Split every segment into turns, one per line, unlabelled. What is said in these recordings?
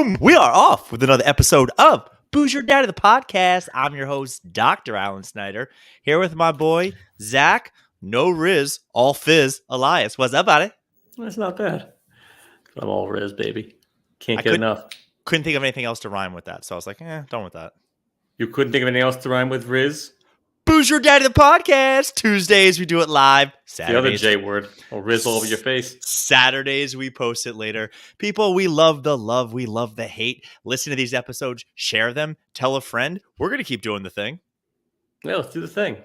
Boom! We are off with another episode of Booze Your Daddy, the podcast. I'm your host, Dr. Alan Snyder, here with my boy, Zach, no Riz, all fizz, Elias. What's up, buddy?
That's not bad. I'm all Riz, baby. Can't
I
get enough.
Couldn't think of anything else to rhyme with that, so I was like, done with that.
You couldn't think of anything else to rhyme with Riz?
Booze Your Daddy, the podcast. Tuesdays, we do it live. Saturdays,
the other J word. Or Riz all over your face.
Saturdays, we post it later. People, we love the love. We love the hate. Listen to these episodes. Share them. Tell a friend. We're going to keep doing the thing.
Yeah, let's do the thing.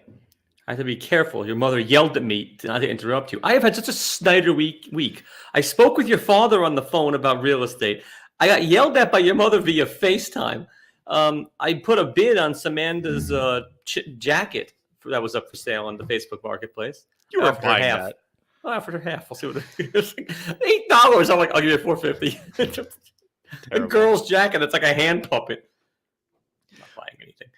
I have to be careful. Your mother yelled at me not to interrupt you. I have had such a Snyder week. I spoke with your father on the phone about real estate. I got yelled at by your mother via FaceTime. I put a bid on Samanda's jacket that was up for sale on the Facebook Marketplace.
You were buying that.
Oh, after half. I'll see what it is. $8. I'm like, I'll give you $4.50. A girl's jacket. It's like a hand puppet. I'm not buying anything.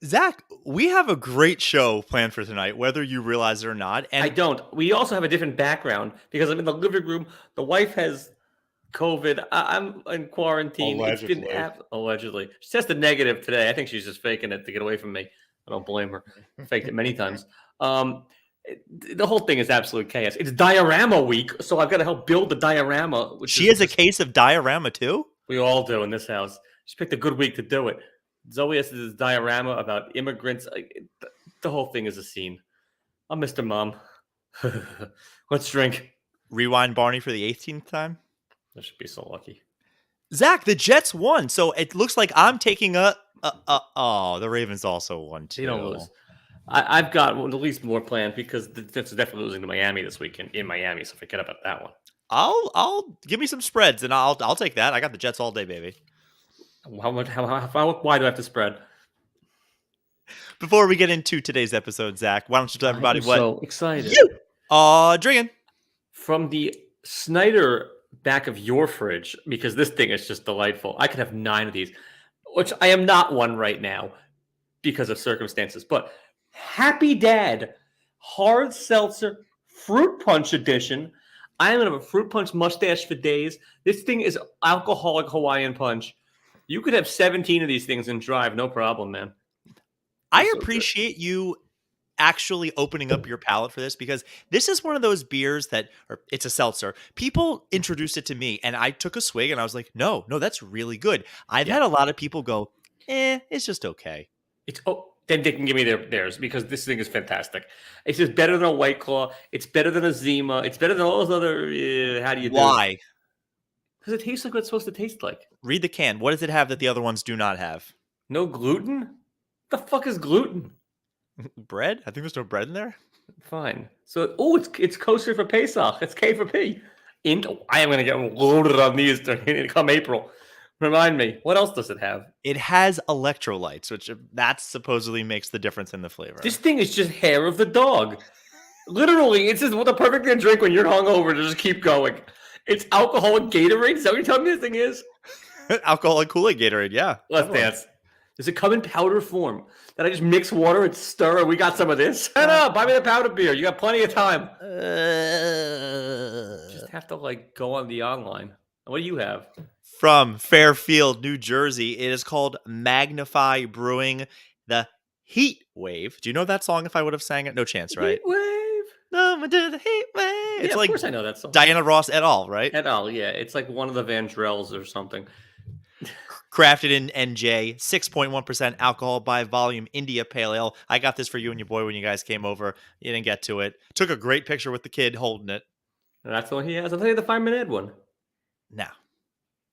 Zach, we have a great show planned for tonight, whether you realize it or not. And
I don't. We also have a different background because I'm in the living room. The wife has COVID. I'm in quarantine. Allegedly. She tested negative today. I think she's just faking it to get away from me. I don't blame her. Faked it many times. The whole thing is absolute chaos. It's diorama week, so I've got to help build the diorama.
She has a case of diorama too?
We all do in this house. She picked a good week to do it. Zoe has this diorama about immigrants. The whole thing is a scene. I'm Mr. Mom. Let's drink.
Rewind Barney for the 18th time?
I should be so lucky.
Zach, the Jets won, so it looks like I'm taking the Ravens also won too.
You don't lose. I've got at least more planned because the Jets are definitely losing to Miami this weekend in Miami, so forget about that one.
I'll give me some spreads and I'll take that. I got the Jets all day, baby.
How wide do I have to spread?
Before we get into today's episode, Zach, why don't you tell everybody what
so excited
you are drinking
from the Snyder back of your fridge, because this thing is just delightful. I could have 9 of these, which I am not one right now because of circumstances, but Happy Dad hard seltzer fruit punch edition. I am going to have a fruit punch mustache for days. This thing is alcoholic Hawaiian punch. You could have 17 of these things and drive, no problem, man.
I appreciate you actually opening up your palate for this, because this is one of those beers that, or it's a seltzer. People introduced it to me and I took a swig and I was like, no, that's really good. I've had a lot of people go, it's just okay.
Then they can give me theirs, because this thing is fantastic. It's just better than a White Claw. It's better than a Zima. It's better than all those other, how do you do it?
Why?
Because it tastes like what it's supposed to taste like.
Read the can. What does it have that the other ones do not have?
No gluten? The fuck is gluten?
Bread? I think there's no bread in there.
Fine. So, it's kosher for Pesach. It's K for P. I am going to get loaded on these come April. Remind me, what else does it have?
It has electrolytes, which that supposedly makes the difference in the flavor.
This thing is just hair of the dog. Literally, it's just the perfect thing to drink when you're hungover to just keep going. It's alcoholic Gatorade. Is that what you're telling me this thing is?
Alcoholic Kool-Aid Gatorade, yeah.
Let's dance. Does it come in powder form? That I just mix water and stir? We got some of this? No, buy me the powder beer. You got plenty of time. Just have to go on the online. What do you have?
From Fairfield, New Jersey, it is called Magnify Brewing, the Heat Wave. Do you know that song if I would have sang it? No chance, right?
Heat Wave.
No, do the Heat Wave. It's
of course I know that song.
Diana Ross et al., right?
Et al., yeah. It's like one of the Vandrells or something.
Crafted in NJ, 6.1% alcohol by volume, India Pale Ale. I got this for you and your boy when you guys came over. You didn't get to it. Took a great picture with the kid holding it.
And that's the one he has. I'll tell you the Fireman Ed one.
No.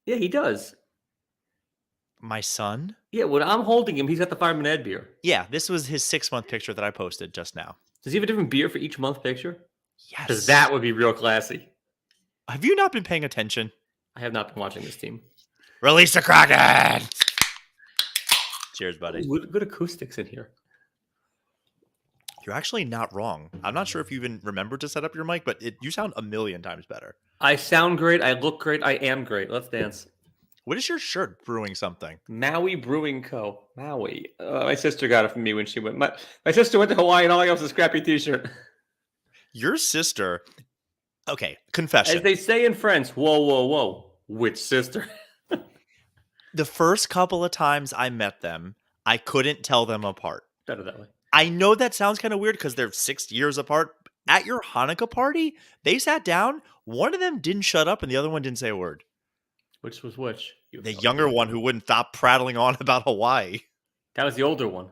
Yeah, he does.
My son?
Yeah, when I'm holding him, he's got the Fireman Ed beer.
Yeah, this was his 6-month picture that I posted just now.
Does he have a different beer for each month picture?
Yes.
Because that would be real classy.
Have you not been paying attention?
I have not been watching this team.
Release the Kraken! Cheers, buddy.
Good acoustics in here.
You're actually not wrong. I'm not sure if you even remembered to set up your mic, but you sound a million times better.
I sound great. I look great. I am great. Let's dance.
What is your shirt? Brewing something.
Maui Brewing Co. Maui. My sister got it from me when she went. My sister went to Hawaii and all I got was a scrappy t-shirt.
Your sister. Okay, confession.
As they say in French, whoa, whoa, whoa. Which sister?
The first couple of times I met them, I couldn't tell them apart.
Better that way.
I know that sounds kind of weird because they're 6 years apart. At your Hanukkah party, they sat down. One of them didn't shut up, and the other one didn't say a word.
Which was which?
The younger one who wouldn't stop prattling on about Hawaii.
That was the older one.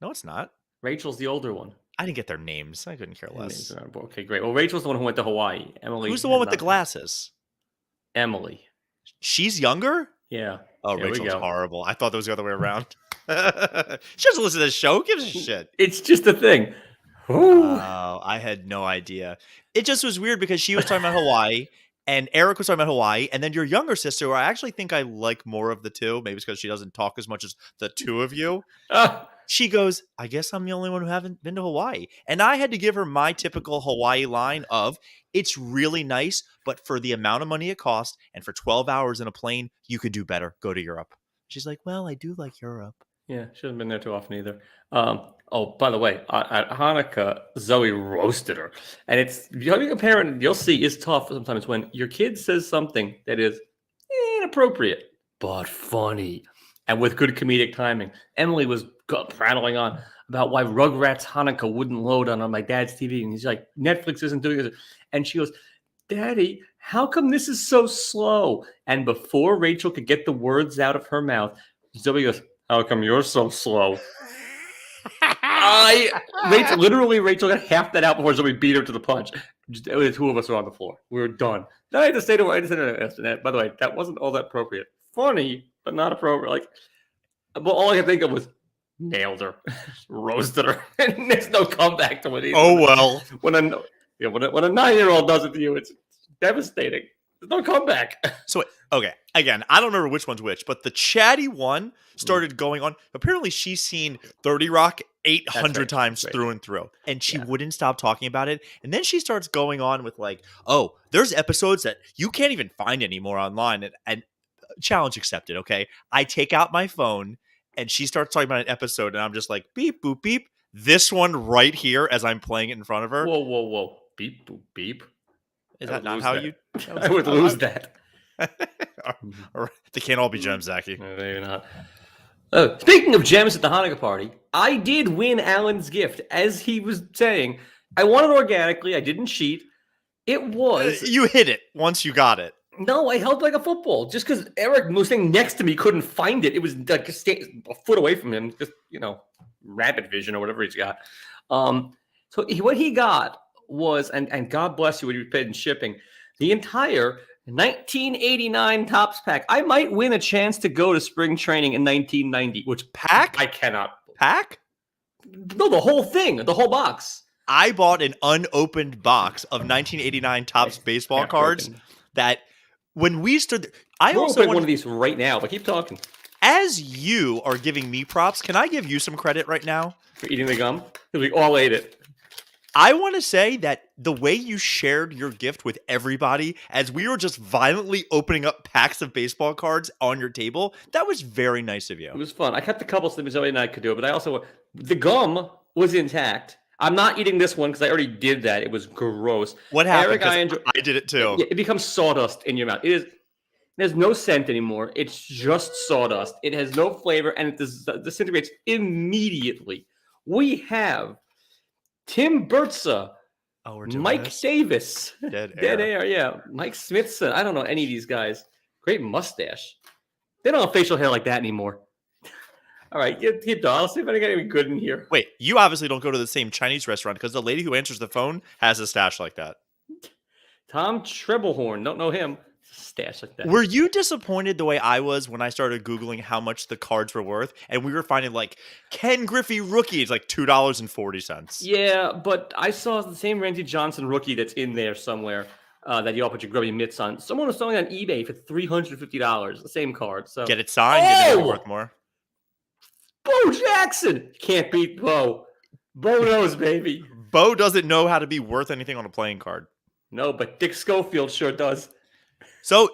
No, it's not.
Rachel's the older one.
I didn't get their names. I couldn't care less.
Okay, great. Well, Rachel's the one who went to Hawaii. Emily.
Who's the one with the glasses?
Emily.
She's younger?
Yeah.
Oh, Rachel's horrible. I thought that was the other way around. She doesn't listen to this show. Who gives a shit?
It's just a thing.
Oh, I had no idea. It just was weird because she was talking about Hawaii and Eric was talking about Hawaii. And then your younger sister, who I actually think I like more of the two, maybe it's because she doesn't talk as much as the two of you. She goes, I guess I'm the only one who haven't been to Hawaii. And I had to give her my typical Hawaii line of, it's really nice, but for the amount of money it costs and for 12 hours in a plane, you could do better. Go to Europe. She's like, well, I do like Europe.
Yeah, she hasn't been there too often either. Oh, by the way, at Hanukkah, Zoe roasted her. And it's, you compare it, you'll see, it's tough sometimes when your kid says something that is inappropriate, but funny. And with good comedic timing. Emily was prattling on about why Rugrats Hanukkah wouldn't load on my dad's TV. And he's like, Netflix isn't doing it. And she goes, Daddy, how come this is so slow? And before Rachel could get the words out of her mouth, Zoe goes, how come you're so slow? Rachel got half that out before Zoe beat her to the punch. The two of us were on the floor. We were done. Then I had to say to her, by the way, that wasn't all that appropriate. Funny, but not appropriate. Like, but all I could think of was nailed her, roasted her, and there's no comeback to it either.
Oh well.
When a 9-year-old does it to you, it's devastating. There's no comeback.
So okay, again, I don't remember which one's which, but the chatty one started going on. Apparently, she's seen 30 Rock 800 times through and through, and she wouldn't stop talking about it. And then she starts going on with like, "Oh, there's episodes that you can't even find anymore online." And challenge accepted. Okay, I take out my phone, and she starts talking about an episode, and I'm just like, "Beep boop beep." This one right here, as I'm playing it in front of her.
Whoa! Beep boop beep.
Is that not how you?
I would lose that.
They can't all be gems, Zachy.
No, maybe not. Speaking of gems at the Hanukkah party, I did win Alan's gift. As he was saying, I won it organically. I didn't cheat. It was...
You hit it once you got it.
No, I held like a football. Just because Eric was sitting next to me couldn't find it. It was like a foot away from him. Just, rabbit vision or whatever he's got. So what he got was, and God bless you when you paid in shipping, the entire 1989 Topps pack. I might win a chance to go to spring training in 1990.
Which pack?
I cannot.
Pack?
No, the whole thing, the whole box.
I bought an unopened box of 1989 Topps baseball cards that when we stood...
I also want one of these right now, but keep talking.
As you are giving me props, can I give you some credit right now?
For eating the gum? Because we all ate it.
I want to say that the way you shared your gift with everybody as we were just violently opening up packs of baseball cards on your table, that was very nice of you.
It was fun. I kept a couple so Zoe and I could do it, but I also... The gum was intact. I'm not eating this one because I already did that. It was gross.
What happened? I did it too.
It becomes sawdust in your mouth. There's no scent anymore. It's just sawdust. It has no flavor, and it disintegrates immediately. We have Tim Bertza, Mike Davis, Dead Air, yeah, Mike Smithson. I don't know any of these guys. Great mustache. They don't have facial hair like that anymore. All right, keep going. I'll see if I can get anything good in here.
Wait, you obviously don't go to the same Chinese restaurant because the lady who answers the phone has a stash like that.
Tom Treblehorn, don't know him. Stash like that.
Were you disappointed the way I was when I started Googling how much the cards were worth? And we were finding like Ken Griffey rookie is like $2.40.
Yeah, but I saw the same Randy Johnson rookie that's in there somewhere that you all put your grubby mitts on. Someone was selling on eBay for $350, the same card. So
get it signed, get it worth more.
Bo Jackson! Can't beat Bo. Bo knows, baby.
Bo doesn't know how to be worth anything on a playing card.
No, but Dick Schofield sure does.
So,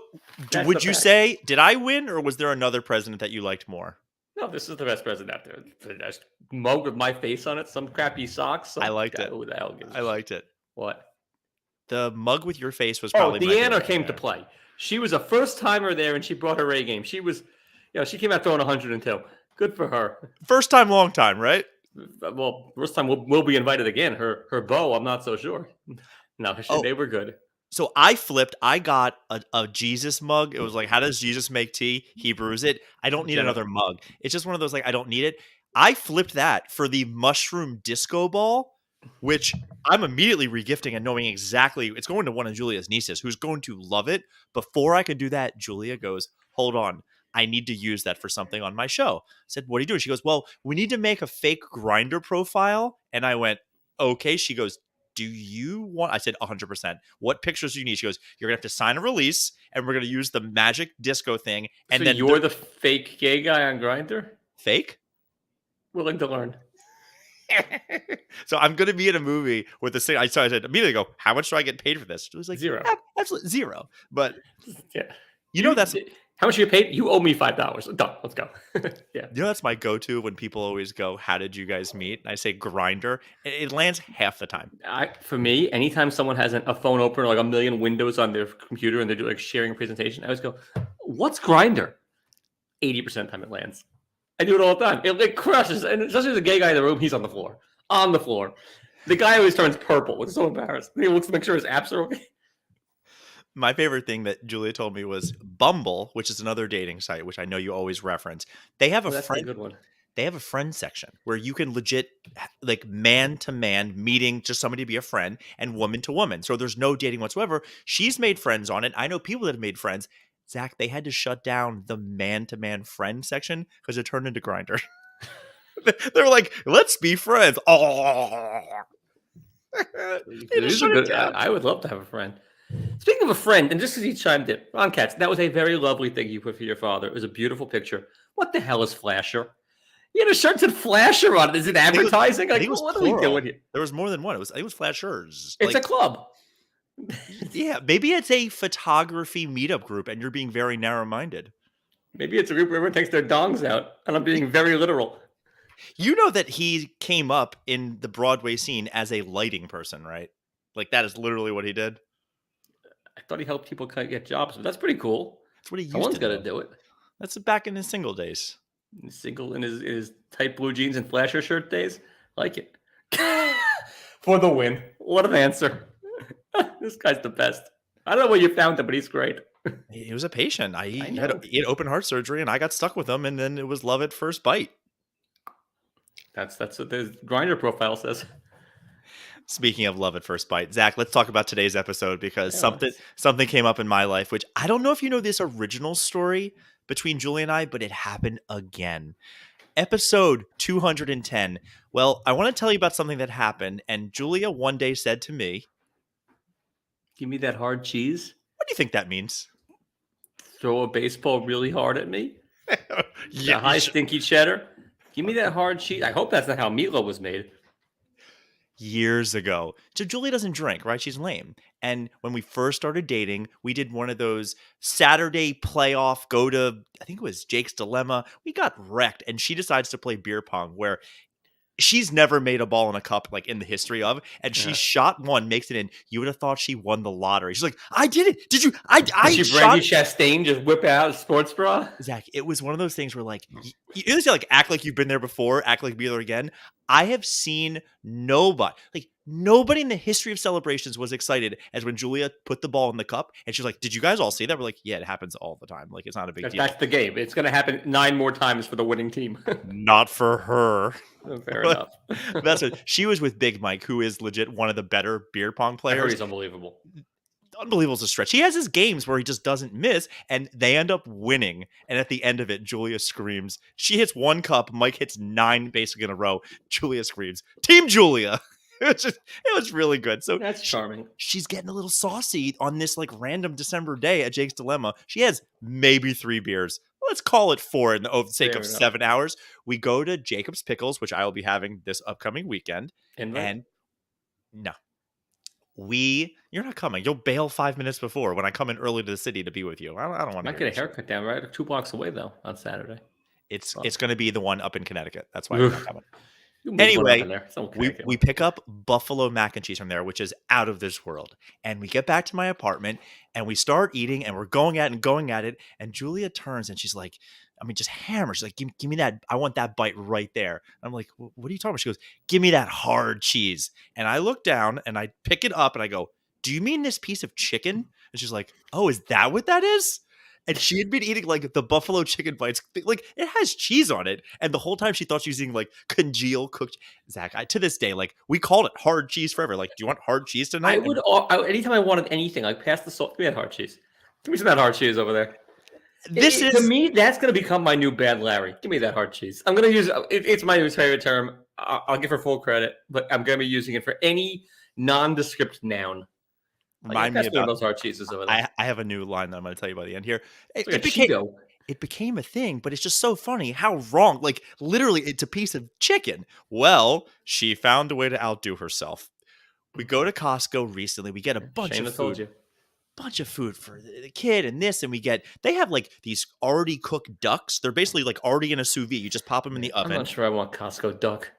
would you say, did I win, or was there another president that you liked more?
No, this is the best president out there. That mug with my face on it, some crappy socks.
I liked it.
Who the hell gives
I liked it.
What?
The mug with your face was probably
Deanna came to play. She was a first-timer there, and she brought her A game. She was Yeah, she came out throwing 102. Good for her.
First time, long time, right?
Well, first time we'll be invited again. Her beau, I'm not so sure. No,
Oh,
they were good.
so I flipped. I got a Jesus mug. It was like, how does Jesus make tea? He brews it. I don't need another
Generous.
mug. It's just one of those like, I don't need it. I flipped that for the mushroom disco ball, which I'm immediately regifting and knowing exactly it's going to one of Julia's nieces who's going to love it. Before I could do that, Julia goes, hold on. I need to use that for something on my show. I said, what are you doing? She goes, well, we need to make a fake grinder profile. And I went, okay. She goes, do you want, I said 100%. What pictures do you need? She goes, you're going to have to sign a release and we're going to use the magic disco thing. And
So
then
you're the fake gay guy on Grinder?
fake.
Willing to learn.
So I'm going to be in a movie with the same. I said immediately go, how much do I get paid for this? It was like
Zero.
absolutely zero. But
Yeah.
that's
how much you paid? You owe me $5. Done. Let's go. Yeah.
That's my go-to when people always go, how did you guys meet? And I say grinder. It lands half the time.
For me, anytime someone has a phone open or like a million windows on their computer and they're like sharing a presentation, I always go, what's Grinder? 80% of the time it lands. I do it all the time. It crushes. And especially as a gay guy in the room, he's on the floor. On the floor. The guy always turns purple. It's so embarrassed. He looks to make sure his apps are okay.
My favorite thing that Julia told me was Bumble, which is another dating site, which I know you always reference. They have
That's a good one.
They have a friend section where you can legit like man to man meeting just somebody to be a friend and woman to woman. So there's no dating whatsoever. She's made friends on it. I know people that have made friends. Zach, they had to shut down the man to man friend section because it turned into Grinder. They were like, let's be friends. Oh,
I would love to have a friend. Speaking of a friend, and just as he chimed in, Ron Katz, that was a very lovely thing you put for your father. It was a beautiful picture. What the hell is Flasher? He had a shirt that said Flasher on it. Is it advertising?
I think it was
what
plural.
are we doing here?
There was more than one. I think it was Flashers.
It's a club.
Yeah, maybe it's a photography meetup group and you're being very narrow-minded.
Maybe it's a group where everyone takes their dongs out, and I'm being very literal.
You know that he came up in the Broadway scene as a lighting person, right? Like that is literally what he did.
I thought he helped people get jobs, but that's pretty cool.
That's what he used
Someone's
to
got to do it.
That's back in his single days.
Single in his tight blue jeans and Flasher shirt days. Like it. For the win. What an answer. This guy's the best. I don't know where you found him, but he's great.
He was a patient. He had open heart surgery, and I got stuck with him, and then it was love at first bite.
That's what the Grinder profile says.
Speaking of love at first bite, Zach, let's talk about today's episode because something came up in my life, which I don't know if you know this original story between Julie and I, but it happened again. Episode 210. Well, I want to tell you about something that happened, and Julia one day said to me,
"Give me that hard cheese."
What do you think that means?
Throw a baseball really hard at me?
Yeah,
high stinky cheddar? Give me that hard cheese. I hope that's not how meatloaf was made.
Years ago. So Julie doesn't drink, right? She's lame. And when we first started dating, we did one of those Saturday playoff go to, I think it was Jake's Dilemma. We got wrecked and she decides to play beer pong where she's never made a ball in a cup like in the history of, and she shot one, makes it in. You would have thought she won the lottery. She's like, I did it. Did you?
Did she Brandy Chastain just whip out a sports bra?
Zach, it was one of those things where like, you like act like you've been there before, act like you'll be there again. I have seen nobody in the history of celebrations was excited as when Julia put the ball in the cup and she's like, did you guys all see that? We're like, yeah, it happens all the time. Like, it's not a big deal.
That's the game. It's going to happen 9 more times for the winning team.
Not for her.
Fair enough.
That's it. She was with Big Mike, who is legit one of the better beer pong players.
I heard he's unbelievable.
Unbelievable is a stretch. He has his games where he just doesn't miss, and they end up winning. And at the end of it, Julia screams. She hits 1 cup. Mike hits 9 basically in a row. Julia screams, "Team Julia!" It was really good. So
that's charming.
She's getting a little saucy on this like random December day at Jake's Dilemma. She has maybe 3 beers. Let's call it 4 in the sake of 7 hours. We go to Jacob's Pickles, which I will be having this upcoming weekend. And no. You're not coming. You'll bail 5 minutes before when I come in early to the city to be with you. I don't want to
get a haircut down right 2 blocks away though on Saturday.
It's going to be the one up in Connecticut. That's why I'm not coming.
You mix one up
Anyway,
in there. Some
we
connecting.
pick up buffalo mac and cheese from there, which is out of this world. And we get back to my apartment and we start eating and we're going at it. And Julia turns and she's like, I mean, just hammer. She's like, give me that. I want that bite right there. I'm like, what are you talking about? She goes, give me that hard cheese. And I look down and I pick it up and I go, do you mean this piece of chicken? And she's like, oh, is that what that is? And she had been eating like the buffalo chicken bites, like it has cheese on it. And the whole time she thought she was eating like congealed cooked. Zach, to this day, like we called it hard cheese forever. Like, do you want hard cheese
I
tonight?
would anytime I wanted anything, like pass the salt. Give me that hard cheese. Give me some of that hard cheese over there.
This
To
is
me, that's going to become my new bad Larry. Give me that hard cheese. I'm going to use it's my new favorite term. I'll give her full credit, but I'm going to be using it for any nondescript noun.
remind me
Pass me
about.
those hard cheeses over there.
I have a new line that I'm going to tell you by the end here.
It's like a Cheeto.
It became a thing, but it's just so funny how wrong. Like literally, it's a piece of chicken. Well, she found a way to outdo herself. We go to Costco recently. We get a bunch
Shame
of
I told
food.
you.
Bunch of food for the kid and this, and they have like these already cooked ducks. They're basically like already in a sous vide. You just pop them in the
I'm
oven.
not sure I want Costco duck.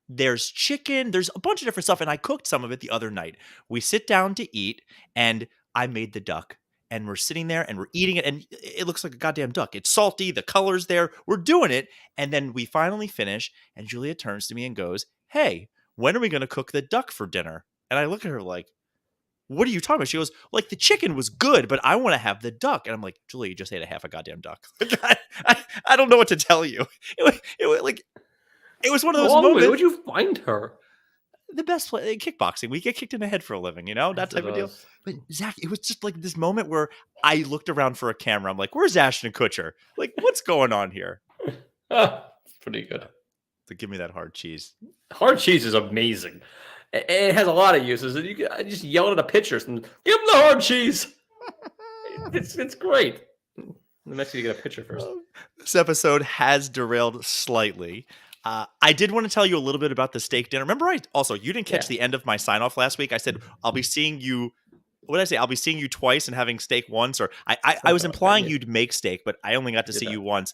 There's chicken. There's a bunch of different stuff, and I cooked some of it the other night. We sit down to eat, and I made the duck, and we're sitting there and we're eating it, and it looks like a goddamn duck. It's salty. The color's there. We're doing it, and then we finally finish, and Julia turns to me and goes, "Hey, when are we going to cook the duck for dinner?" And I look at her like, what are you talking about? She goes, like, the chicken was good, but I want to have the duck. And I'm like, Julie, you just ate a half a goddamn duck. I don't know what to tell you. It was one of those moments.
Where'd you find her?
The best play, kickboxing. We get kicked in the head for a living, that type of deal. But Zach, it was just like this moment where I looked around for a camera. I'm like, where's Ashton Kutcher? Like, what's going on here?
It's pretty good.
So give me that hard cheese.
Hard cheese is amazing. It has a lot of uses. And you can just yell at the pitchers and give them the hard cheese. It's great. The next you get a pitcher first.
This episode has derailed slightly. I did want to tell you a little bit about the steak dinner. Remember, you didn't catch the end of my sign off last week. I said I'll be seeing you. What did I say? I'll be seeing you twice and having steak once. Or I was implying you'd make steak, but I only got to see you once.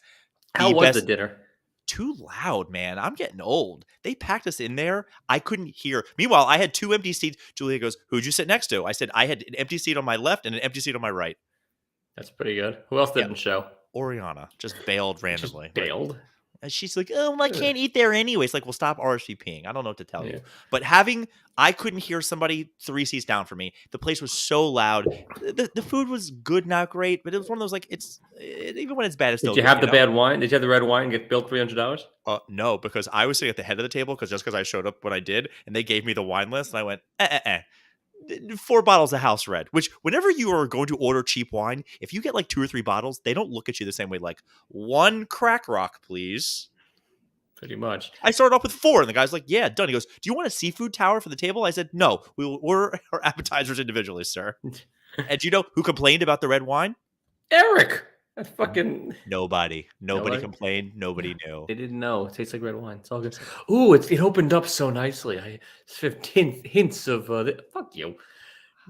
How was the dinner?
Too loud, man. I'm getting old. They packed us in there. I couldn't hear. Meanwhile, I had 2 empty seats. Julia goes, "Who'd you sit next to?" I said, "I had an empty seat on my left and an empty seat on my right."
That's pretty good. Who else didn't show?
Oriana just bailed randomly.
Just bailed?
And she's like, "Oh, I can't eat there anyways." Like, well, stop RSVPing. I don't know what to tell you.
Yeah.
But I couldn't hear somebody 3 seats down from me. The place was so loud. The food was good, not great, but it was one of those, like, even when it's bad, it's still
Did you
good,
have the bad wine? Did you have the red wine and get billed $300?
No, because I was sitting at the head of the table because I showed up when I did, and they gave me the wine list, and I went, 4 bottles of house red, which whenever you are going to order cheap wine, if you get like 2 or 3 bottles, they don't look at you the same way. Like, 1 crack rock, please.
Pretty much.
I started off with 4, and the guy's like, "Yeah, done." He goes, "Do you want a seafood tower for the table?" I said, "No, we will order our appetizers individually, sir." And do you know who complained about the red wine?
Eric. That fucking
Nobody complained. Nobody knew.
They didn't know. It tastes like red wine. It's all good. Ooh, it opened up so nicely. I 15 hints of fuck you.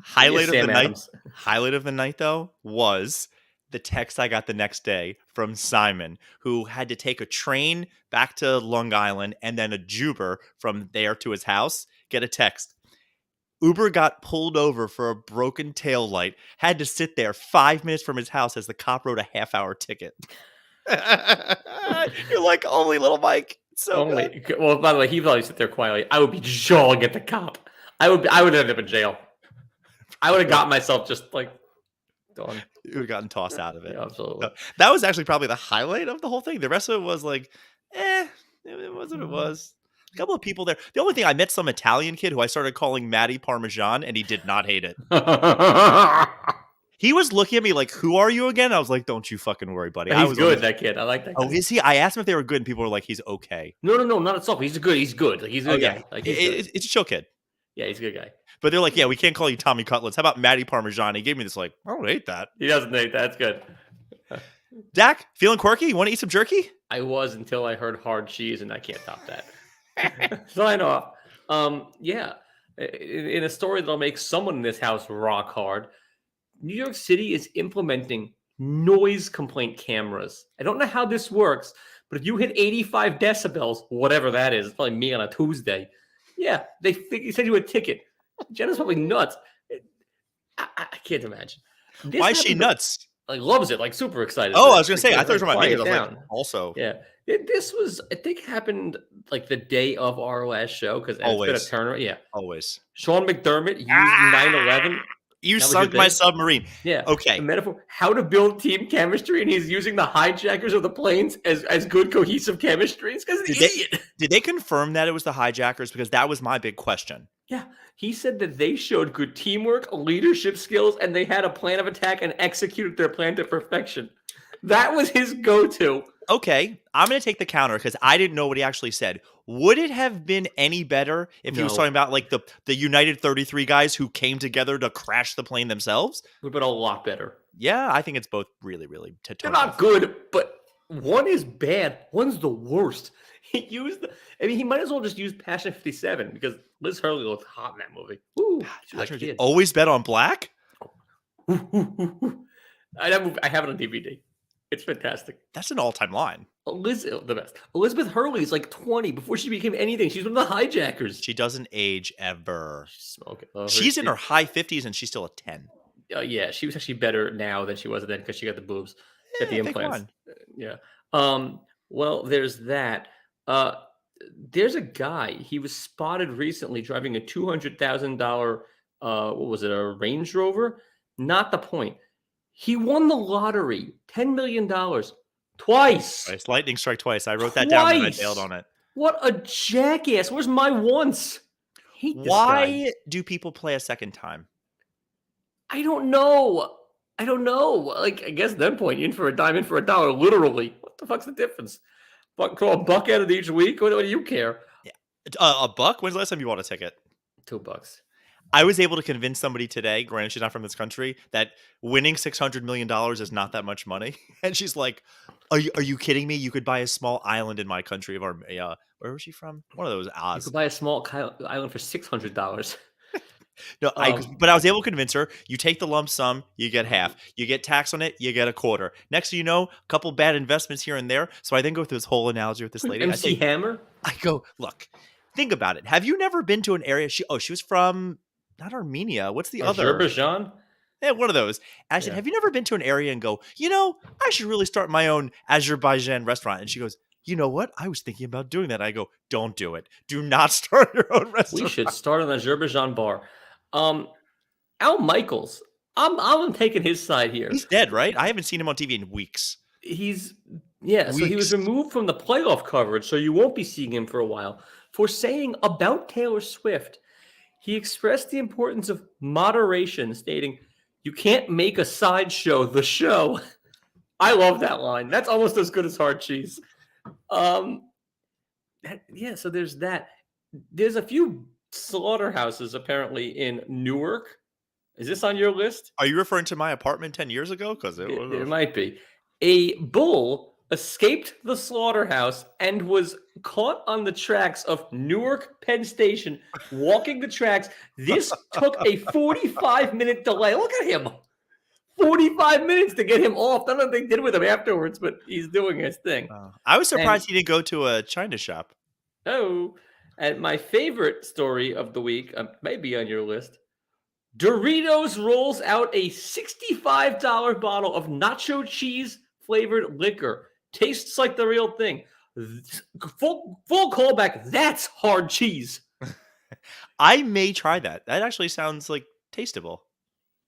Highlight of the night though was the text I got the next day from Simon, who had to take a train back to Long Island and then a Juber from there to his house. Get a text. Uber got pulled over for a broken tail light, had to sit there 5 minutes from his house as the cop wrote a half-hour ticket. You're like, only little Mike. So good.
Well, by the way, he probably sit there quietly. I would be jawing at the cop. I would end up in jail. I would have gotten myself just like done.
You would have gotten tossed out of it.
Yeah, absolutely.
That was actually probably the highlight of the whole thing. The rest of it was like, it was what it was. A couple of people there. The only thing, I met some Italian kid who I started calling Matty Parmesan, and he did not hate it. He was looking at me like, "Who are you again?" I was like, "Don't you fucking worry, buddy."
He's good, that kid. I like that guy.
Oh, is he? I asked him if they were good, and people were like, "He's okay."
No, not at all. He's good. He's good. Like, he's a good guy. Like,
it's a chill kid.
Yeah, he's a good guy.
But they're like, "Yeah, we can't call you Tommy Cutlets. How about Matty Parmesan?" He gave me this like, "I don't hate that."
He doesn't hate that. That's good.
Dak, feeling quirky? You want to eat some jerky?
I was until I heard hard cheese, and I can't top that. Sign off. Yeah. In a story that'll make someone in this house rock hard, New York City is implementing noise complaint cameras. I don't know how this works, But if you hit 85 decibels, whatever that is, it's probably me on a Tuesday. Yeah, they send you a ticket. Jenna's probably nuts. I can't imagine. This
Why is she
happened to-
nuts?
Like loves it, like super excited.
Oh,
But
I was gonna say, I thought you were talking about me.
quiet
'Cause I was like,
down.
also,
Yeah, this was I think happened like the day of our last show because it's been a
always,
turnaround. Yeah,
always.
Sean McDermott used
Ah!
9/11.
You
That was your
sunk my
thing?
submarine.
Yeah, the
Okay.
metaphor how to build team chemistry, and he's using the hijackers of the planes as good cohesive chemistry. It's because an idiot.
Did they confirm that it was the hijackers? Because that was my big question.
Yeah, he said that they showed good teamwork, leadership skills, and they had a plan of attack and executed their plan to perfection. That was his go-to.
Okay, I'm going to take the counter because I didn't know what he actually said. Would it have been any better if he was
No.
talking about like the United 33 guys who came together to crash the plane themselves?
Would have been a lot better.
Yeah, I think it's both really, really.
They're not good, but one is bad. One's the worst. He used he might as well just use Passion 57 because Liz Hurley looked hot in that movie. Ooh, she's like a kid.
Always bet on black?
I have it on DVD. It's fantastic.
That's an all-time line.
The best. Elizabeth Hurley is like 20 before she became anything. She's one of the hijackers.
She doesn't age ever.
She's smoking.
She's in her high 50s and she's still a 10.
Yeah, she was actually better now than she was then because she got the boobs, got the
pick
implants.
one.
Yeah. Well, there's that. There's a guy. He was spotted recently driving a $200,000. What was it? A Range Rover? Not the point. He won the lottery, $10 million, twice.
Twice. Lightning strike twice. I wrote that down and I
Twice.
bailed on it.
What a jackass! Where's my once? Hate this guy.
Why do people play a second time?
I don't know. Like, I guess at that point, in for a dime, in for a dollar, literally. What the fuck's the difference? Throw a buck at it each week? What do you care?
Yeah. A buck? When's the last time you bought a ticket?
$2.
I was able to convince somebody today, granted she's not from this country, that winning $600 million is not that much money. And she's like, are you kidding me? You could buy a small island in my country of Armenia. Where was she from? One of those
You
Oz.
could buy a small island for $600.
No, but I was able to convince her, you take the lump sum, you get half. You get tax on it, you get a quarter. Next thing you know, a couple bad investments here and there. So I then go through this whole analogy with this lady.
MC Hammer?
I go, look, think about it. Have you never been to an area? She was from not Armenia. What's the other?
Azerbaijan?
Yeah, one of those. And I said, have you never been to an area and go, I should really start my own Azerbaijan restaurant? And she goes, you know what? I was thinking about doing that. I go, don't do it. Do not start your own restaurant.
We should start an Azerbaijan bar. Al Michaels. I'm taking his side here.
He's dead, right? I haven't seen him on TV in weeks.
So he was removed from the playoff coverage, so you won't be seeing him for a while, for saying about Taylor Swift. He expressed the importance of moderation, stating, you can't make a sideshow the show. I love that line. That's almost as good as hard cheese. So there's that. There's a few slaughterhouses apparently in Newark. Is this on your list?
Are you referring to my apartment 10 years ago? Because
It might be. A bull escaped the slaughterhouse and was caught on the tracks of Newark Penn Station, walking the tracks. This took a 45-minute delay. Look at him. 45 minutes to get him off. I don't know what they did with him afterwards, but he's doing his thing.
I was surprised he didn't go to a China shop.
Oh, and my favorite story of the week, may be on your list. Doritos rolls out a $65 bottle of nacho cheese flavored liquor. Tastes like the real thing. Full callback. That's hard cheese.
I may try that. That actually sounds like tasteable.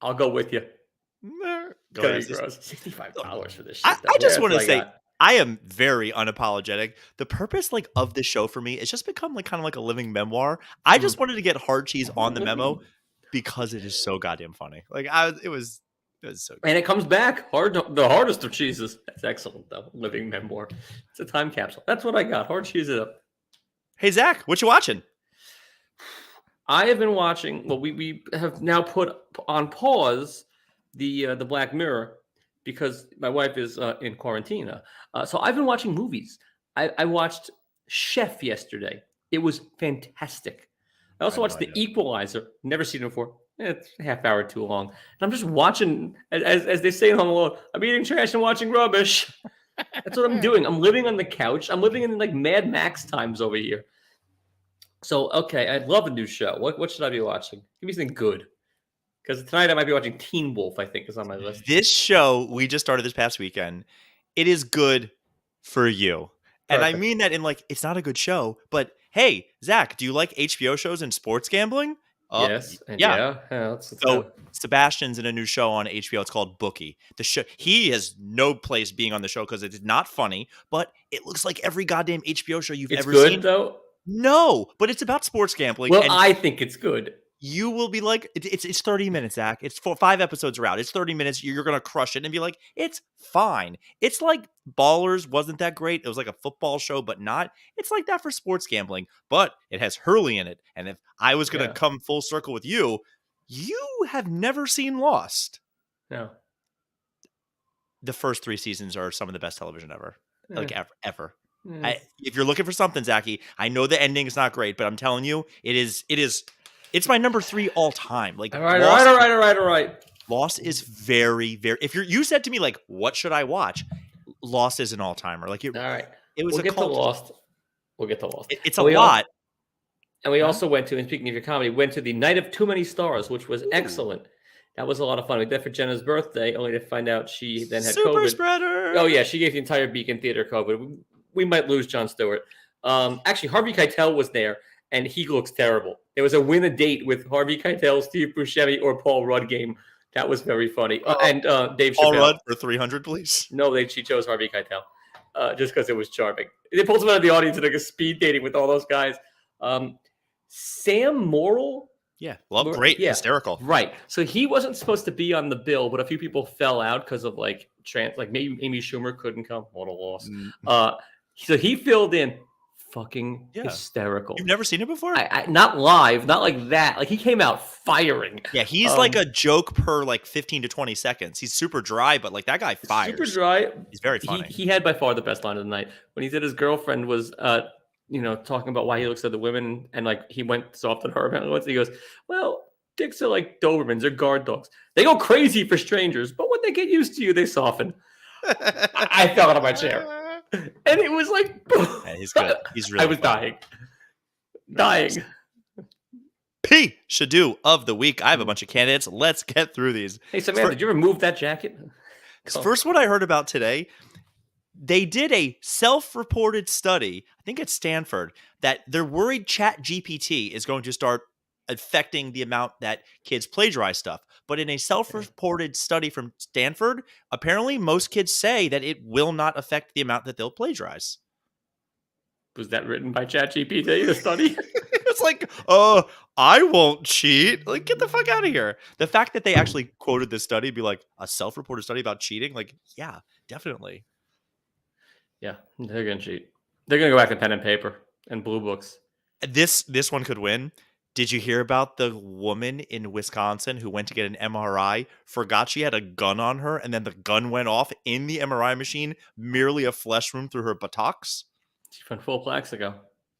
I'll go with you.
Go ahead.
$65 for this shit.
I just want to say, I am very unapologetic. The purpose of the show for me is just become kind of like a living memoir. I just wanted to get hard cheese on the memo because it is so goddamn funny. It was so good.
And it comes back the hardest of cheeses. That's excellent though. Living memoir. It's a time capsule. That's what I got. Hard cheese it up.
Hey Zach, what you watching?
I have been watching. Well, we have now put on pause the Black Mirror because my wife is in quarantine. So I've been watching movies. I watched Chef yesterday. It was fantastic. I also watched The Equalizer. Never seen it before. It's a half hour too long. And I'm just watching, as they say in Home Alone, I'm eating trash and watching rubbish. That's what I'm doing. I'm living on the couch. I'm living in like Mad Max times over here. So okay, I'd love a new show. What should I be watching? Give me something good. Because tonight I might be watching Teen Wolf. I think is on my list.
This show we just started this past weekend. It is good for you. And I
Perfect.
mean that in like, it's not a good show, but hey, Zach, do you like HBO shows and sports gambling?
Yes, and
Yeah.
yeah, let's
So
go.
Sebastian's in a new show on HBO. It's called Bookie. The show, he has no place being on the show because it's not funny, but it looks like every goddamn HBO show you've
It's
ever
good
seen.
though.
No, but it's about sports gambling,
Well,
and
I think it's good.
you will be like, it's 30 minutes, Zach. It's 5 episodes are out. It's 30 minutes. You're gonna crush it and be like, it's fine. It's like Ballers wasn't that great. It was like a football show, but not. It's like that for sports gambling, but it has Hurley in it. And if I was gonna
Yeah.
come full circle with you, you have never seen Lost.
No.
The first 3 seasons are some of the best television ever, like
Eh,
ever.
eh.
If you're looking for something, Zachy, I know the ending is not great, but I'm telling you, it's my number 3 all time. Like
All right.
Lost is very, very. If you said to me like, what should I watch? Lost is an all timer. Like
All right.
it was
We'll
a
get to
cult.
Lost. We'll get to Lost.
It's a
And we
lot.
And we
Huh?
also went to, and speaking of your comedy, went to the Night of Too Many Stars, which was
Ooh.
excellent. That was a lot of fun. We did that for Jenna's birthday, only to find out she then had
Super
COVID.
spreader.
Oh yeah, she gave the entire Beacon Theater COVID. We might lose Jon Stewart. Actually, Harvey Keitel was there, and he looks terrible. There was a win a date with Harvey Keitel, Steve Buscemi, or Paul Rudd game. That was very funny. And Dave Chappelle.
Paul Rudd for 300, please.
No, she chose Harvey Keitel just because it was charming. They pulled him out of the audience and like a speed dating with all those guys. Sam Morrill.
Yeah, well, great,
Yeah.
hysterical.
Right. So he wasn't supposed to be on the bill, but a few people fell out because of like maybe Amy Schumer couldn't come. What a loss. So he filled in. Fucking hysterical.
You've never seen it before?
Not live, not like that. Like he came out firing.
Yeah, he's like a joke per like 15 to 20 seconds. He's super dry, but like that guy fires.
Super dry.
He's very funny.
He had by far the best line of the night when he said his girlfriend was talking about why he looks at the women and like he went soft on her apparently once. He goes, well, dicks are like Dobermans, they're guard dogs. They go crazy for strangers, but when they get used to you, they soften. I fell out of my chair. And it was like,
yeah, he's good. He's really
I was
funny.
dying.
Pishadoo of the week. I have a bunch of candidates. Let's get through these.
Hey, Samantha, did you remove that jacket?
First, what I heard about today, they did a self-reported study, I think at Stanford, that they're worried ChatGPT is going to start affecting the amount that kids plagiarize stuff. But in a self-reported study from Stanford, apparently most kids say that it will not affect the amount that they'll plagiarize.
Was that written by ChatGPT, the study?
It's like, I won't cheat. Like, get the fuck out of here. The fact that they actually quoted this study, be like, a self-reported study about cheating, like, yeah, definitely.
Yeah, they're going to cheat. They're going to go back to pen and paper and blue books.
This one could win. Did you hear about the woman in Wisconsin who went to get an MRI, forgot she had a gun on her, and then the gun went off in the MRI machine, merely a flesh wound through her buttocks?
She went full Plaxico.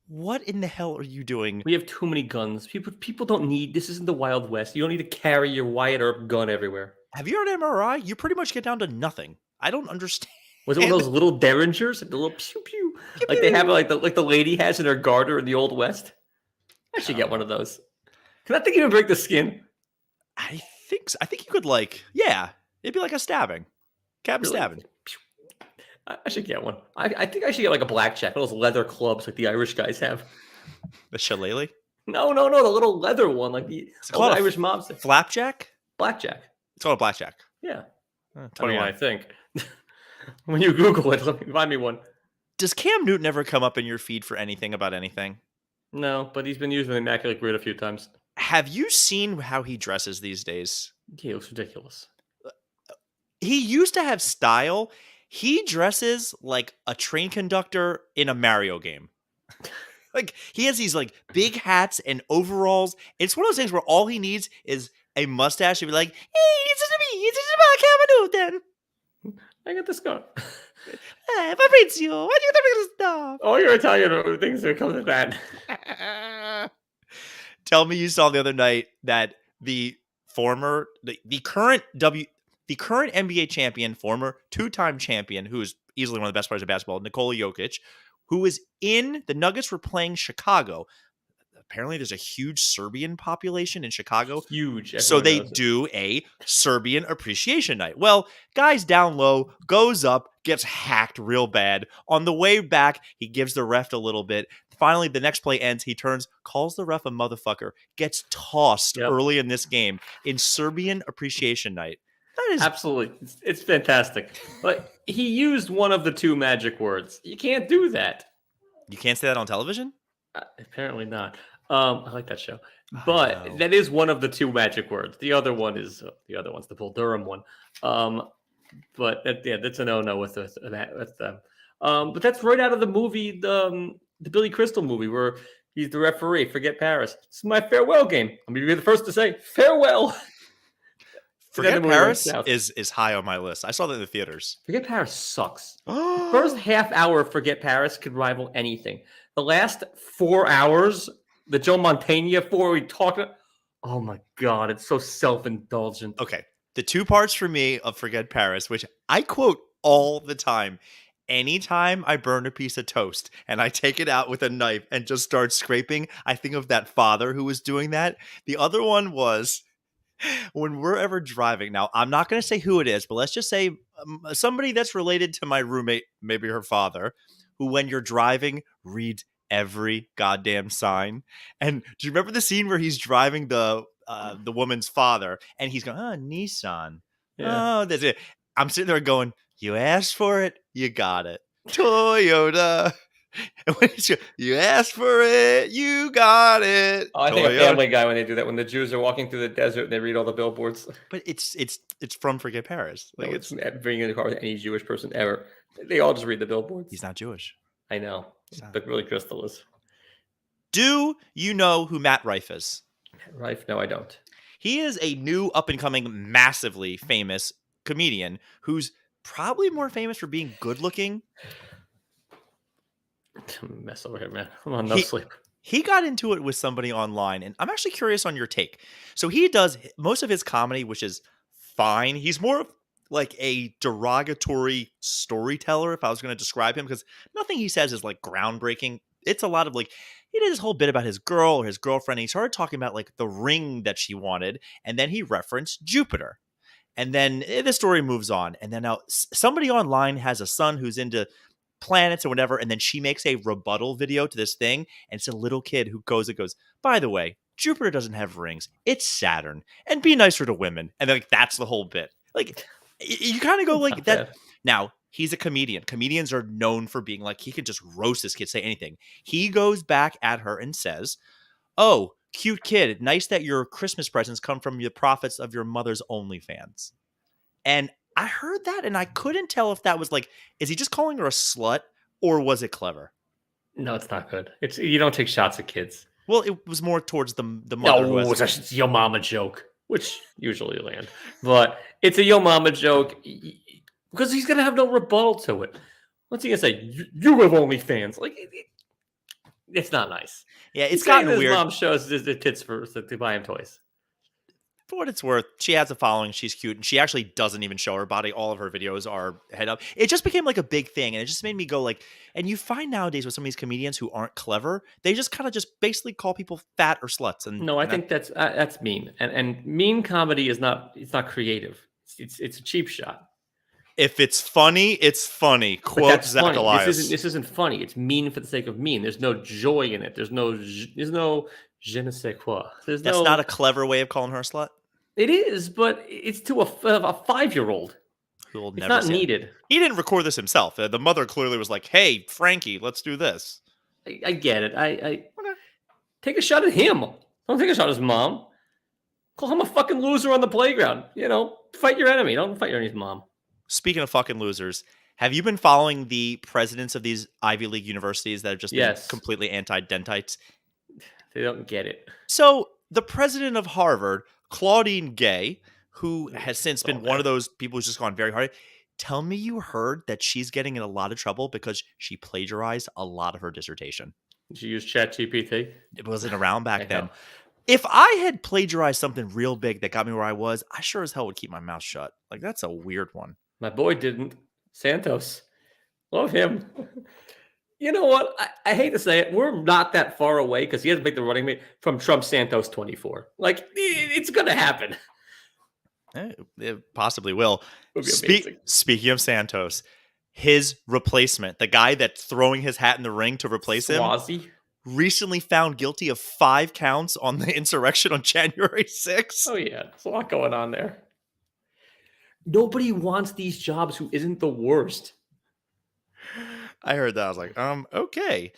What in the hell are you doing?
We have too many guns. People don't need, this isn't the Wild West. You don't need to carry your Wyatt Earp gun everywhere.
Have you heard of MRI? You pretty much get down to nothing. I don't understand.
Was it one of those little Derringers? Like the little pew pew? Like they have like the lady has in her garter in the Old West? I should get one of those. Can that thing even break the skin?
I think so. I think you could it'd be like a stabbing. Cabin stabbing.
I should get one. I think I should get like a blackjack, one of those leather clubs like the Irish guys have.
The shillelagh?
No, the little leather one, like the Irish mobs.
Flapjack?
Blackjack.
It's called a blackjack.
Yeah.
21.
I think. When you Google it, let me find me one.
Does Cam Newton ever come up in your feed for anything about anything?
No, but he's been used with Immaculate Grid a few times.
Have you seen how he dresses these days?
He looks ridiculous.
He used to have style. He dresses like a train conductor in a Mario game. Like he has these like big hats and overalls. It's one of those things where all he needs is a mustache and be like, "Hey, this is me. This is about Cam Newton.
I got this gun.
Hey, Fabrizio, why do you think this stuff?"
All your Italian things that come with that.
Tell me you saw the other night that the current NBA champion, former 2-time champion, who is easily one of the best players of basketball, Nikola Jokic, who was in the Nuggets were playing Chicago. Apparently, there's a huge Serbian population in Chicago.
Huge.
So
Everyone
they
knows it.
do a Serbian appreciation night. Well, guys down low, goes up, gets hacked real bad. On the way back, he gives the ref a little bit. Finally, the next play ends. He turns, calls the ref a motherfucker, gets tossed
Yep.
early in this game in Serbian appreciation night. That is
Absolutely. It's fantastic. But he used one of the two magic words. You can't do that.
You can't say that on television?
Apparently not. I like that show. But that is one of the two magic words. The other one is the Bull Durham one. But that's a no with them. But that's right out of the movie, the Billy Crystal movie, where he's the referee. Forget Paris. This is my farewell game. I'm going to be the first to say farewell.
Forget Paris is high on my list. I saw that in the theaters.
Forget Paris sucks. The first half hour of Forget Paris could rival anything. The last 4 hours, the Joe Mantegna 4, we talked about, oh my God, it's so self-indulgent.
Okay. The two parts for me of Forget Paris, which I quote all the time. Anytime I burn a piece of toast and I take it out with a knife and just start scraping, I think of that father who was doing that. The other one was when we're ever driving. Now, I'm not going to say who it is, but let's just say somebody that's related to my roommate, maybe her father, who when you're driving reads every goddamn sign. And do you remember the scene where he's driving the woman's father and he's going, Nissan.
Yeah.
Oh, that's it. I'm sitting there going, you asked for it, you got it. Toyota. And when you asked for it, you got it.
Oh, I think a Family Guy when they do that, when the Jews are walking through the desert and they read all the billboards.
But it's from Forget Paris.
Like it's bringing in the car with any Jewish person ever. They all just read the billboards.
He's not Jewish.
I know. But really, Crystal is.
Do you know who Matt Rife is?
Rife? No, I don't.
He is a new up-and-coming, massively famous comedian who's probably more famous for being good-looking.
Mess over here, man. I'm on no sleep.
He got into it with somebody online, and I'm actually curious on your take. So he does most of his comedy, which is fine. He's more of like a derogatory storyteller, if I was going to describe him, because nothing he says is like groundbreaking. It's a lot of like, he did this whole bit about his girl or his girlfriend. And he started talking about like the ring that she wanted, and then he referenced Jupiter. And then the story moves on. And then now somebody online has a son who's into planets or whatever, and then she makes a rebuttal video to this thing, and it's a little kid who goes, by the way, Jupiter doesn't have rings, it's Saturn, and be nicer to women. And then, like, that's the whole bit. Like, you kind of go like that.
Bad.
Now, he's a comedian. Comedians are known for being like, he can just roast this kid, say anything. He goes back at her and says, oh, cute kid, nice that your Christmas presents come from the profits of your mother's OnlyFans. And I heard that, and I couldn't tell if that was like, is he just calling her a slut, or was it clever?
No, it's not good. You don't take shots at kids.
Well, it was more towards the mother.
No, it's a yo mama joke, which usually land. But it's a yo mama joke because he's going to have no rebuttal to it. What's he going to say? You have OnlyFans. Like, it's not nice.
Yeah, it's gotten weird.
His mom shows the tits to buy him toys.
For what it's worth, she has a following. She's cute, and she actually doesn't even show her body. All of her videos are head up. It just became like a big thing, and it just made me go like. And you find nowadays with some of these comedians who aren't clever, they just kind of just basically call people fat or sluts. And
no, I think that's mean, and mean comedy is not. It's not creative. It's a cheap shot.
If it's funny, it's funny. Quote Zach Elias.
This isn't funny. It's mean for the sake of mean. There's no joy in it. There's no je ne sais quoi. That's
not a clever way of calling her a slut?
It is, but it's to a 5-year-old. It's not needed.
He didn't record this himself. The mother clearly was like, hey, Frankie, let's do this.
I get it. I take a shot at him. Don't take a shot at his mom. Call him a fucking loser on the playground. Fight your enemy. Don't fight your enemy's mom.
Speaking of fucking losers, have you been following the presidents of these Ivy League universities that have just been completely anti-dentites?
They don't get it.
So the president of Harvard, Claudine Gay, who has since been one of those people who's just gone very hard. Tell me you heard that she's getting in a lot of trouble because she plagiarized a lot of her dissertation.
Did you use ChatGPT?
It wasn't around back then. If I had plagiarized something real big that got me where I was, I sure as hell would keep my mouth shut. Like, that's a weird one.
My boy didn't. Santos. Love him. You know what? I hate to say it. We're not that far away because he hasn't made the running mate from Trump Santos 24. Like, it's going to happen.
It possibly will.
It would be amazing.
Speaking of Santos, his replacement, the guy that's throwing his hat in the ring to replace him,
Swazi?
recently found guilty of 5 counts on the insurrection on January 6th.
Oh, yeah. There's a lot going on there. Nobody wants these jobs who isn't the worst.
I heard that. I was like, okay.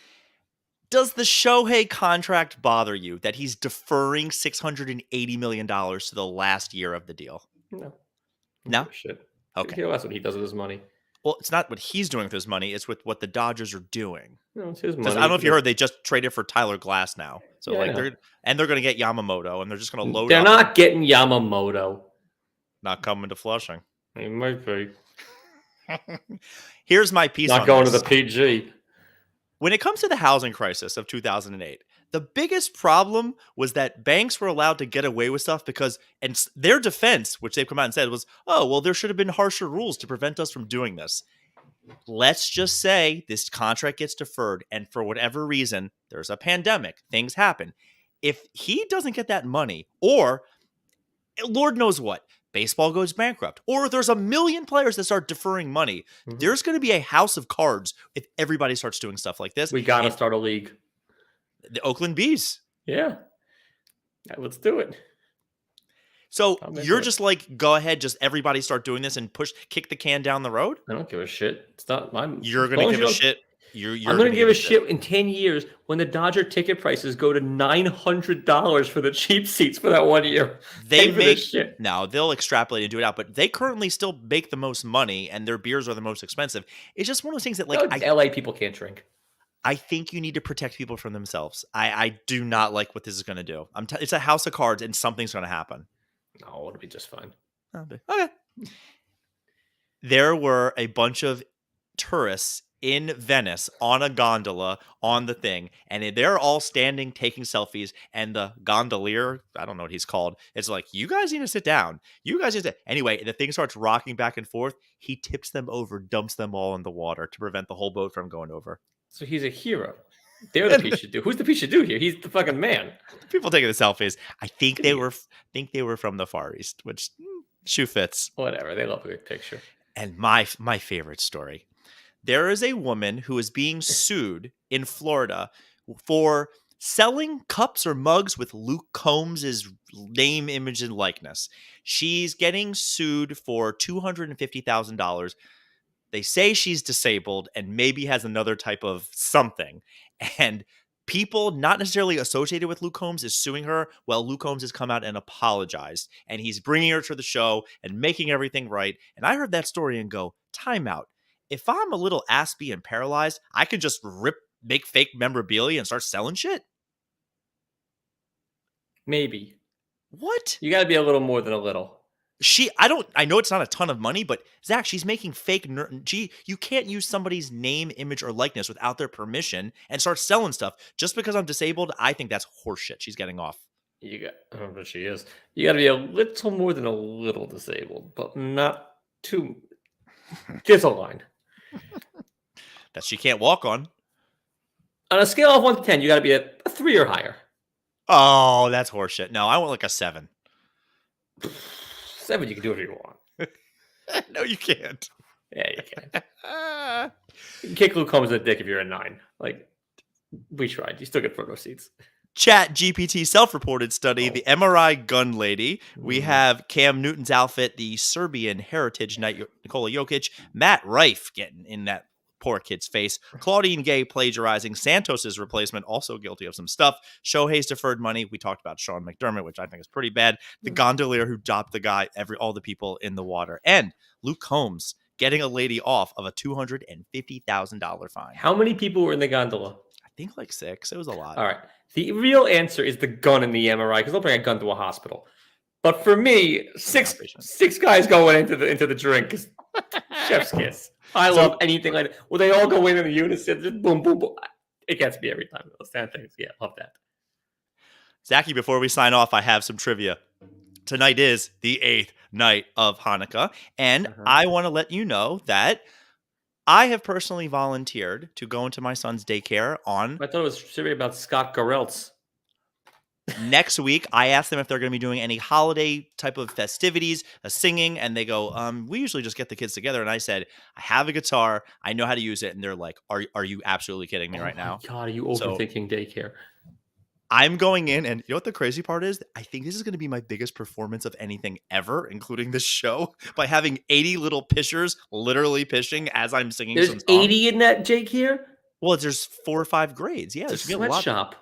Does the Shohei contract bother you that he's deferring $680 million to the last year of the deal?
No.
No?
Shit.
Okay.
That's what he does with his money.
Well, it's not what he's doing with his money. It's with what the Dodgers are doing.
No, it's his
Because
money.
I don't know if you heard, they just traded for Tyler Glass now. So
Yeah,
they're going to get Yamamoto, and they're just going to load
They're
up.
not getting Yamamoto.
Not coming to Flushing.
He might be.
Here's my piece
Not
on
going
this.
to the PG.
When it comes to the housing crisis of 2008, the biggest problem was that banks were allowed to get away with stuff because, and their defense, which they've come out and said, was, oh, well, there should have been harsher rules to prevent us from doing this. Let's just say this contract gets deferred, and for whatever reason, there's a pandemic, things happen. If he doesn't get that money, or Lord knows what, baseball goes bankrupt, or there's a million players that start deferring money, there's going to be a house of cards if everybody starts doing stuff like this.
We got to start a league.
The Oakland Bees.
Yeah. Let's do it.
So you're just like, go ahead, just everybody start doing this and kick the can down the road?
I don't give a shit. It's not mine.
You're going to give a shit.
I'm going to give a shit in 10 years when the Dodger ticket prices go to $900 for the cheap seats for that 1 year.
Now they'll extrapolate and do it out, but they currently still make the most money and their beers are the most expensive. It's just one of those things that
LA people can't drink.
I think you need to protect people from themselves. I do not like what this is going to do. It's a house of cards and something's going to happen.
No, it'll be just fine.
Okay. There were a bunch of tourists in Venice on a gondola on the thing, and they're all standing taking selfies, and the gondolier, I don't know what he's called, it's like, you guys need to sit down. You guys need to... Anyway, the thing starts rocking back and forth. He tips them over, dumps them all in the water to prevent the whole boat from going over.
So he's a hero. They're the Pishadoo. Who's the Pishadoo here? He's the fucking man.
People taking the selfies. I think they were from the Far East, which shoe fits.
Whatever. They love a good picture.
And my favorite story. There is a woman who is being sued in Florida for selling cups or mugs with Luke Combs' name, image, and likeness. She's getting sued for $250,000. They say she's disabled and maybe has another type of something. And people not necessarily associated with Luke Combs is suing her. Well, Luke Combs has come out and apologized. And he's bringing her to the show and making everything right. And I heard that story and go, time out. If I'm a little aspy and paralyzed, I could just make fake memorabilia and start selling shit?
Maybe.
What?
You got to be a little more than a little.
I know it's not a ton of money, but Zach, she's making fake. You can't use somebody's name, image, or likeness without their permission and start selling stuff. Just because I'm disabled, I think that's horseshit. She's getting off.
I don't know if she is. You got to be a little more than a little disabled, but not too. There's a line.
That she can't walk on.
On a scale of 1 to 10, you got to be a 3 or higher.
Oh, that's horseshit. No, I want like a 7.
7, you can do whatever you want.
No, you can't.
Yeah, you can. You can kick Luke Combs in the dick if you're a 9. Like, we tried. You still get front row seats.
Chat GPT self-reported study, the MRI gun lady. We have Cam Newton's outfit, the Serbian heritage knight Nikola Jokic, Matt Rife getting in that poor kid's face, Claudine Gay plagiarizing, Santos's replacement also guilty of some stuff, Shohei's deferred money. We talked about Sean McDermott, which I think is pretty bad. The gondolier who dropped the guy, all the people in the water, and Luke Combs getting a lady off of a $250,000 fine.
How many people were in the gondola?
I think like 6. It was a lot.
All right. The real answer is the gun in the MRI because they'll bring a gun to a hospital. But for me, six guys going into the drink is chef's kiss. I love anything like that. Well, they all go in unison, just boom, boom, boom. It gets me every time. Those kind of things. Yeah, love that.
Zachy, before we sign off, I have some trivia. Tonight is the 8th night of Hanukkah, and I want to let you know that I have personally volunteered to go into my son's daycare on
I thought it was should about Scott Garelts.
next week. I asked them if they're going to be doing any holiday type of festivities, a singing, and they go, we usually just get the kids together. And I said, I have a guitar, I know how to use it. And they're like, are you absolutely kidding me
Oh
right
my
now?
God, are you
So
overthinking daycare?
I'm going in, and you know what the crazy part is? I think this is going to be my biggest performance of anything ever, including this show, by having 80 little pishers literally pishing as I'm singing
There's
some songs.
80 in that daycare?
Well, there's 4 or 5 grades. Yeah,
It's a
there's gonna be a lot.
sweatshop.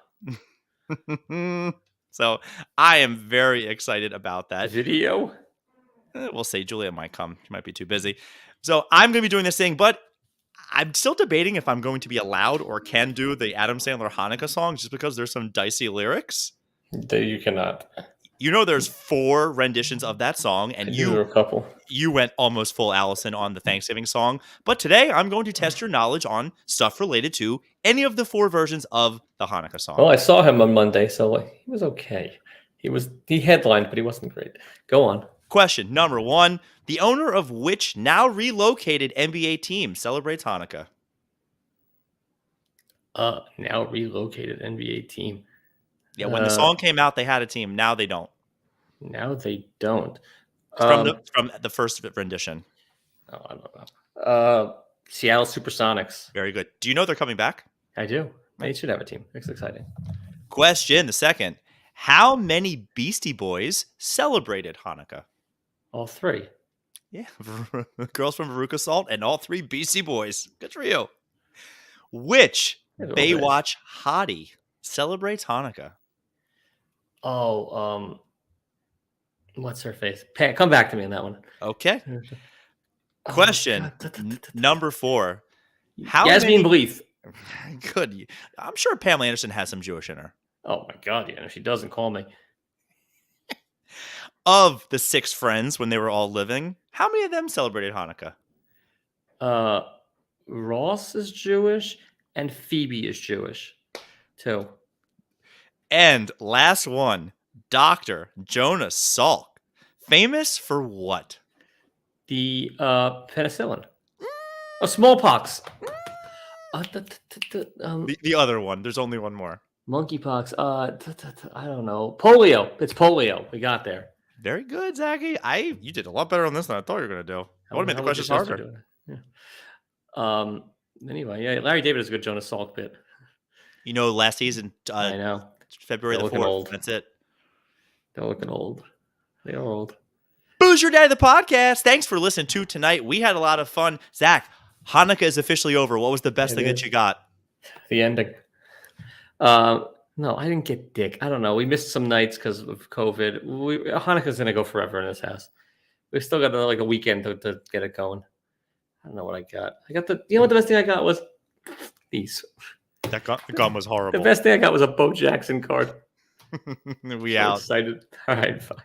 So I am very excited about that.
Video?
We'll see. Julia might come. She might be too busy. So I'm going to be doing this thing, but I'm still debating if I'm going to be allowed or can do the Adam Sandler Hanukkkah song just because there's some dicey lyrics.
You cannot.
You know, there's 4 renditions of that song, and
There are a couple.
you went almost full Allison on the Thanksgiving song. But today I'm going to test your knowledge on stuff related to any of the 4 versions of the Hanukkkah song.
Well, I saw him on Monday, so he was okay. He headlined, but he wasn't great. Go on.
Question number 1. The owner of which now relocated NBA team celebrates Hanukkah?
Now relocated NBA team.
Yeah, when the song came out, they had a team. Now they don't.
Now they don't.
From the first rendition.
Oh, I don't know. Seattle Supersonics.
Very good. Do you know they're coming back?
I do. They should have a team. It's exciting.
Question the second. How many Beastie Boys celebrated Hanukkah?
All 3.
Yeah, Girls from Veruca Salt and all 3 Beastie Boys. Good for you. Which Baywatch hottie celebrates Hanukkah?
Oh, what's her face? Come back to me on that one.
Okay. Question number 4.
Yasmin Bleeth.
Good. I'm sure Pamela Anderson has some Jewish in her.
Oh my God! Yeah, if she doesn't call me.
Of the 6 friends when they were all living, how many of them celebrated Hanukkah?
Ross is Jewish and Phoebe is Jewish, too.
And last one, Dr. Jonas Salk. Famous for what?
The penicillin. Oh, smallpox.
The other one. There's only one more.
Monkeypox. I don't know. Polio. It's polio. We got there.
Very good, Zachy. You did a lot better on this than I thought you were going to do. I would have made the questions harder.
Yeah. Anyway, yeah, Larry David is a good Jonas Salk bit.
You know, last season,
I know.
February the 4th.
Old.
That's it.
They're looking old. They are old.
Booze Your Daddy, the podcast. Thanks for listening to tonight. We had a lot of fun. Zach, Hanukkah is officially over. What was the best thing that you got?
The ending. No, I didn't get dick. I don't know. We missed some nights because of COVID. Hanukkah's gonna go forever in this house. We've still got like a weekend to get it going. I don't know what I got. You know what the best thing I got was these.
The gum was horrible.
The best thing I got was a Bo Jackson card.
We out.
Excited. All right, bye.